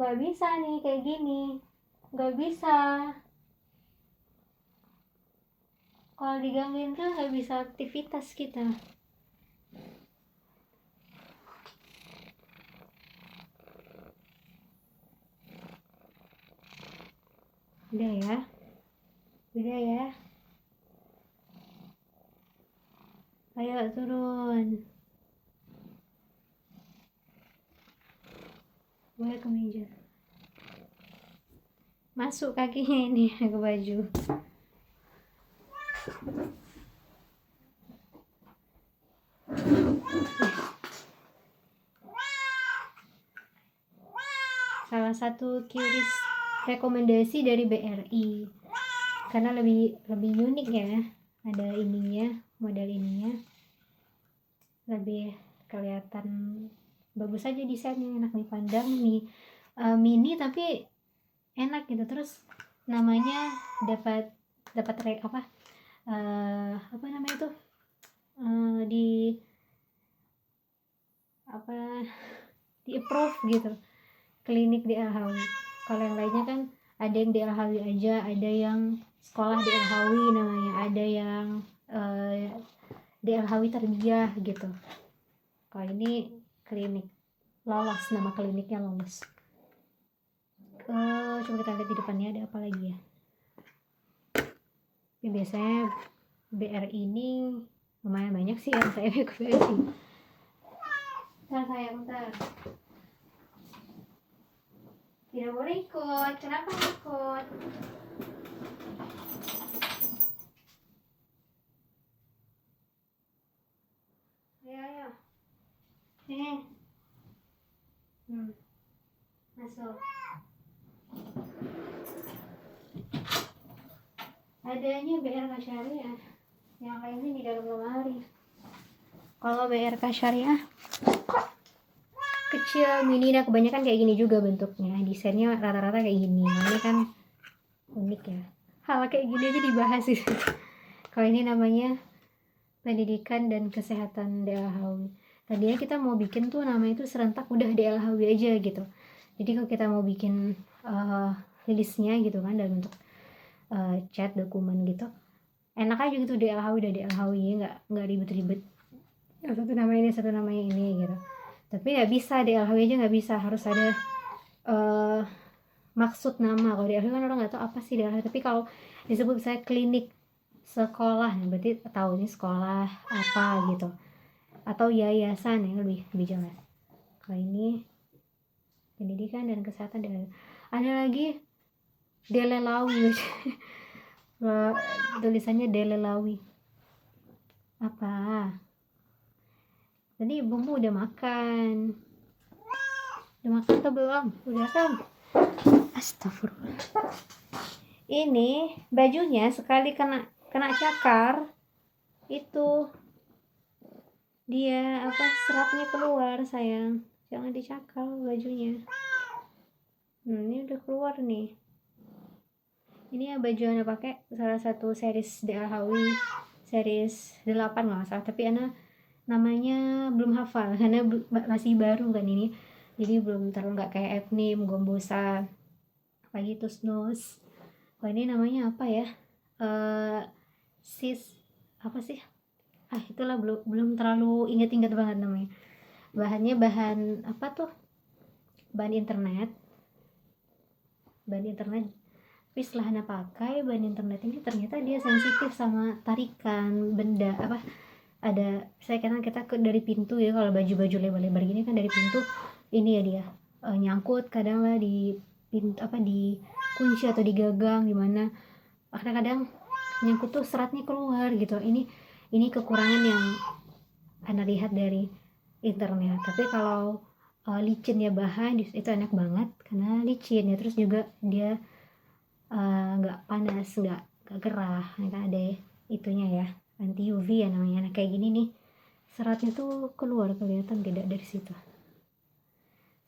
nggak bisa nih kayak gini, nggak bisa. Kalau digangguin kan nggak bisa aktivitas kita. Udah ya, udah ya. Ayo turun. Boleh ke meja. Masuk kakinya ini ke baju. Salah satu QRIS rekomendasi dari BRI karena lebih unik ya, ada ininya, model ininya lebih kelihatan bagus aja desainnya, enak dipandang nih, mini tapi enak gitu. Terus namanya dapat apa namanya itu, di di approve gitu, klinik di LHW. Kalau yang lainnya kan ada yang di LHW aja, ada yang sekolah di LHW namanya, ada yang di LHW Tarbiyah gitu. Kalau ini klinik, lolos, nama kliniknya lolos. Coba kita lihat di depannya ada apa lagi ya. Ini biasanya BRI ini lumayan banyak sih yang saya ke BRI. Bentar. Tidak boleh ikut. Kenapa ikut? Ayo. Masuk. Adanya BRK Syariah. Yang lainnya di dalam lemari. Kalau BRK Syariah kecil, mini, nah kebanyakan kayak gini juga bentuknya, desainnya rata-rata kayak gini. Ini kan unik ya, hal kayak gini aja dibahas sih. Kalau ini namanya pendidikan dan kesehatan DLHW. Tadinya kita mau bikin tuh nama itu serentak udah DLHW aja gitu. Jadi kalau kita mau bikin listnya gitu kan dalam bentuk chat dokumen gitu, enak aja gitu, DLHW udah DLHW, nggak ribet-ribet. Satu namanya ini gitu. Tapi nggak bisa DLHW aja, nggak bisa, harus ada maksud nama. Kalau DLHW kan orang nggak tahu apa sih DLHW, tapi kalau disebut misalnya klinik sekolah, berarti tahu ini sekolah apa gitu, atau yayasan yang lebih jelas. Kalau ini pendidikan dan kesehatan DLHW. Ada lagi Delelawi. Tulisannya Delelawi. Apa? Tadi ibumu udah makan. Udah makan atau belum? Udah kan? Astagfirullah. Ini bajunya sekali kena cakar itu dia seratnya keluar, sayang. Jangan dicakar bajunya. Ini udah keluar nih. Ini ya baju yang pakai salah satu series DLHW, series 8 nggak salah, tapi Ana namanya belum hafal karena masih baru kan ini, jadi belum terlalu nggak kayak Epnim, Gombosa, apalagi Tusnus. Wah, ini namanya apa ya, sis apa sih, itulah, belum terlalu inget banget namanya. Bahannya bahan apa tuh, bahan internet. Tapi setelah Ana pakai bahan internet ini, ternyata dia sensitif sama tarikan benda ada, saya kira kita dari pintu ya, kalau baju lebar-lebar gini kan dari pintu ini ya dia nyangkut kadang lah di pintu, di kunci atau di gagang gimana, kadang-kadang nyangkut tuh seratnya keluar gitu. Ini kekurangan yang Anda lihat dari internet. Tapi kalau licin ya bahan itu enak banget karena licin ya, terus juga dia nggak panas, nggak gerah, kan ada itunya ya, anti UV ya namanya. Nah, kayak gini nih seratnya tuh keluar, kelihatan tidak dari situ,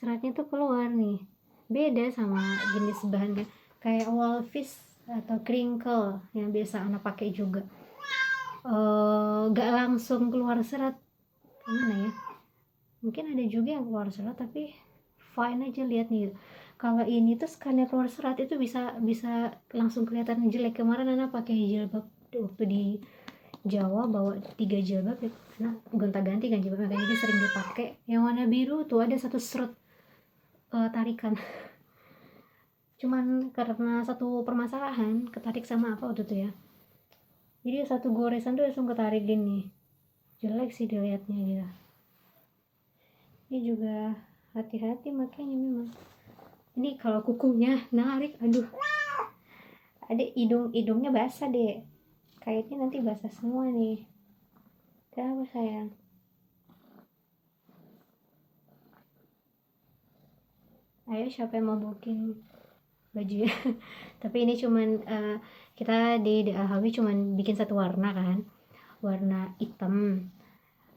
seratnya tuh keluar nih, beda sama jenis bahan kayak Walfish atau Crinkle yang biasa anak pakai juga, gak langsung keluar serat. Gimana ya, mungkin ada juga yang keluar serat tapi fine aja, lihat nih Kalau ini tuh skannya keluar serat itu bisa bisa langsung kelihatan jelek. Kemarin Nana pakai jilbab waktu di Jawa, bawa 3 jilbab ya, nah gonta-ganti kan jilbabnya, jadi sering dipakai. Yang warna biru tuh ada satu serut tarikan. Cuman karena satu permasalahan, ketarik sama apa waktu itu ya, jadi satu goresan tuh langsung ketarik gini, jelek sih dilihatnya gitu. Ini juga hati-hati makanya memang. Ini kalau kukunya narik, aduh, ada hidungnya basah deh, kayaknya nanti basah semua nih. Kenapa sayang? Ayo siapa yang mau booking baju ya? Tapi ini cuman kita di DAHW cuman bikin satu warna kan, warna hitam.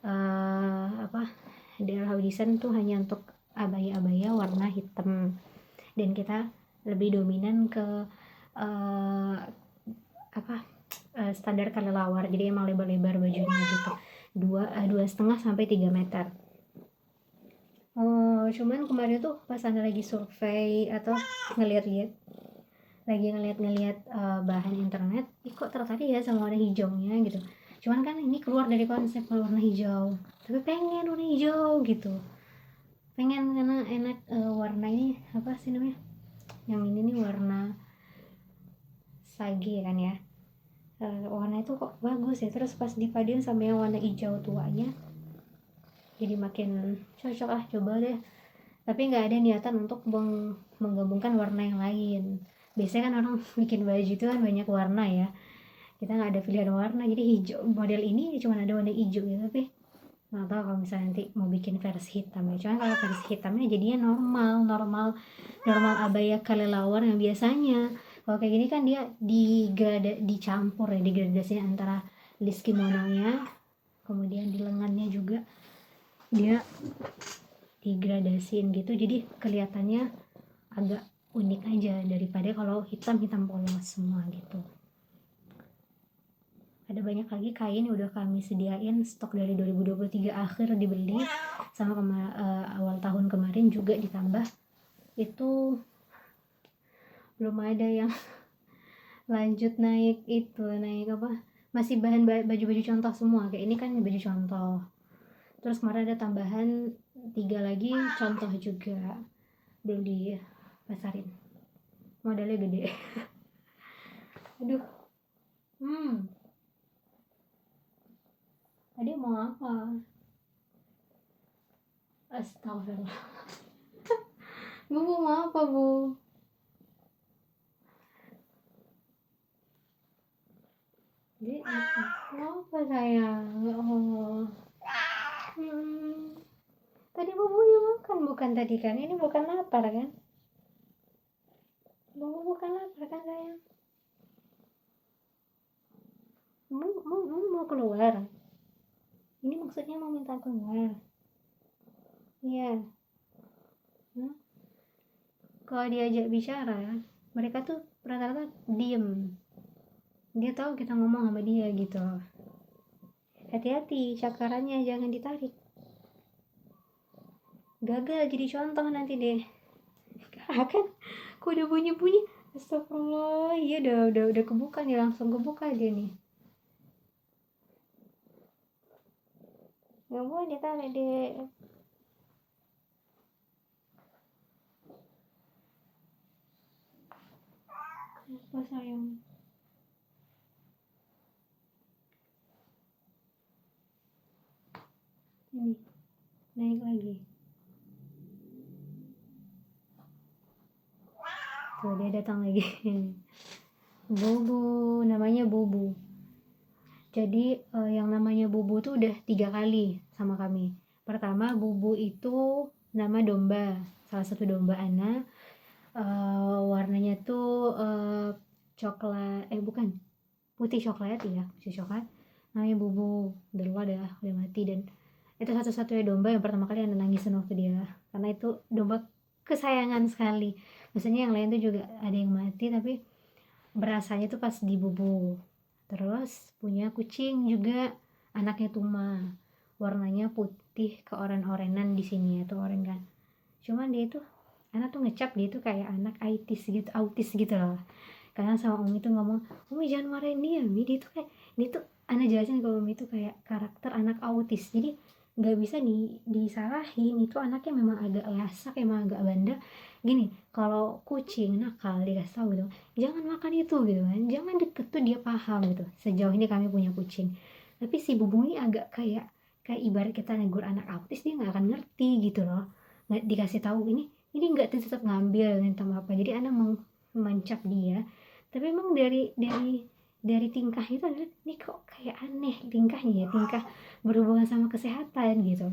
Apa, DAHW desain tuh hanya untuk abaya-abaya warna hitam, dan kita lebih dominan ke apa, standar kelelawar, jadi emang lebar-lebar bajunya gitu, 2,5 sampai 3 meter. Cuman kemarin tuh pas Anda lagi survei atau ngeliat-liat bahan internet, kok tertarik ya sama warna hijaunya gitu. Cuman kan ini keluar dari konsep warna hijau, tapi pengen warna hijau gitu, pengen karena enak. Warna ini apa sih namanya, yang ini nih warna sage kan ya. Warna itu kok bagus ya, terus pas dipaduin sama yang warna hijau tuanya jadi makin cocok lah, coba deh. Tapi nggak ada niatan untuk menggabungkan warna yang lain. Biasanya kan orang bikin baju itu kan banyak warna ya, kita nggak ada pilihan warna, jadi hijau model ini cuma ada warna hijau ya. Tapi nggak tahu kalau misalnya nanti mau bikin versi hitam ya. Cuman kalau versi hitamnya jadinya normal abaya kelelawar yang biasanya. Kalau kayak gini kan dia dicampur ya, digradasinya antara list kimononya, kemudian di lengannya juga dia digradasiin gitu, jadi kelihatannya agak unik aja daripada kalau hitam polos semua gitu. Ada banyak lagi kain yang udah kami sediain, stok dari 2023 akhir dibeli, sama awal tahun kemarin juga ditambah, itu belum ada yang lanjut naik apa, masih bahan baju-baju contoh semua. Kayak ini kan baju contoh, terus kemarin ada tambahan 3 lagi contoh juga, belum dipasarin, modalnya gede. Aduh, adik mau apa? Astagfirullah. Bu mau apa bu? Jadi apa sayang? Ya Allah. Tadi bubunya makan bukan tadi kan? Ini bukan lapar kan? Bubu bukan lapar kan sayang? Mau keluar? Ini maksudnya mau minta keluar? Iya. Kalau diajak bicara, mereka tuh rata-rata diem. Dia tahu kita ngomong sama dia gitu. Hati-hati, cakarannya jangan ditarik. Gagal jadi contoh nanti deh. Kan, kok udah bunyi-bunyi. Astagfirullah, iya udah kebuka nih, langsung kebuka dia nih. Gak boleh ditarik deh. Apa sayang? Ini naik lagi. Tuh dia datang lagi. Bubu, namanya Bubu. Jadi yang namanya Bubu tuh udah 3 kali sama kami. Pertama, Bubu itu nama domba, salah satu domba Ana. Warnanya tuh coklat, bukan, putih coklat ya, putih coklat. Namanya Bubu, udah mati, dan itu satu-satunya domba yang pertama kali Ana nangisin waktu dia, karena itu domba kesayangan sekali. Biasanya yang lain tuh juga ada yang mati, tapi berasanya tuh pas di Bubu. Terus punya kucing juga, anaknya Tuma, warnanya putih keoren-orenan, di sini ya tuh oren kan, cuman dia itu anak tuh ngecap dia tuh kayak anak autis gitu loh. Karena sama Umi tuh ngomong, Umi jangan marahin dia, Mi, dia tuh anak jelasin kalau Umi tuh kayak karakter anak autis, jadi nggak bisa disalahin, itu anaknya memang agak lasak, emang agak bandel. Gini, kalau kucing nakal dikasih tahu gitu, jangan makan itu gitu kan, jangan deket tuh, dia paham gitu. Sejauh ini kami punya kucing, tapi si Bubu ini agak kayak kayak ibarat kita negur anak autis, dia nggak akan ngerti gitu loh. Nggak dikasih tahu ini nggak, tetap ngambil minta apa, jadi anak mencap dia. Tapi emang dari tingkahnya itu adalah, ini kok kayak aneh tingkahnya ya, tingkah berhubungan sama kesehatan gitu.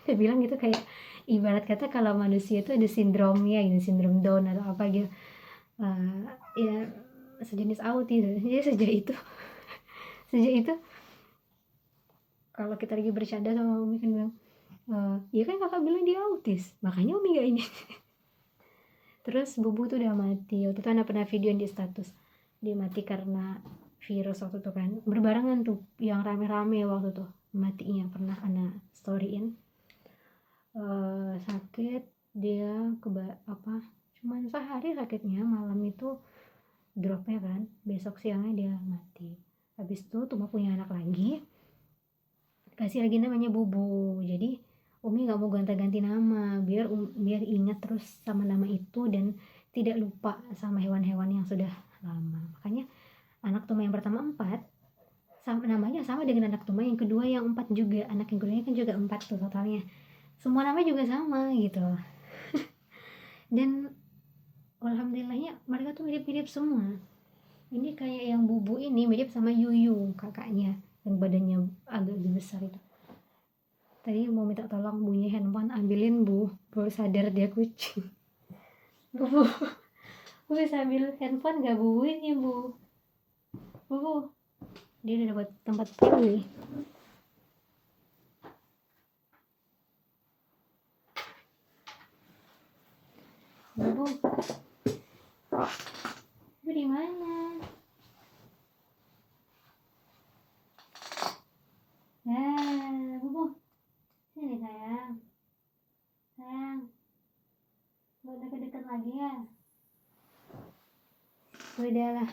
Dia bilang gitu, kayak ibarat kata kalau manusia itu ada sindromnya gitu, sindrom Down atau apa gitu. Ya sejenis autis. Jadi sejak itu kalau kita lagi bercanda sama Umi kan bilang, ya kan kakak bilang dia autis, makanya Umi gak ini. Terus Bubu tuh udah mati. Waktu itu anak pernah video di status, dia mati karena virus waktu itu kan, berbarengan tuh yang rame-rame waktu tuh matinya, pernah anak storyin. Sakit dia cuman sehari sakitnya, malam itu dropnya kan, besok siangnya dia mati. Habis itu Tuma punya anak lagi, kasih lagi namanya Bubu. Jadi Umi nggak mau ganti-ganti nama, biar ingat terus sama nama itu dan tidak lupa sama hewan-hewan yang sudah lama. Makanya anak Tuma yang pertama 4, sama namanya sama dengan anak Tuma yang kedua yang 4 juga. Anak yang keduanya kan juga 4 tuh totalnya. Semua namanya juga sama gitu. Dan alhamdulillahnya mereka tuh mirip-mirip semua. Ini kayak yang Bubu ini mirip sama Yuyu, kakaknya yang badannya agak lebih besar itu. Tadi mau minta tolong bunyi handphone, ambilin Bu, baru sadar dia kucing. Bu bisa ambil handphone gak Bu? Ini Bu, dia udah dapat tempat pilih. Bu di mana? Nah, Bu, sini sayang, gak deket-deket lagi ya. Udahlah.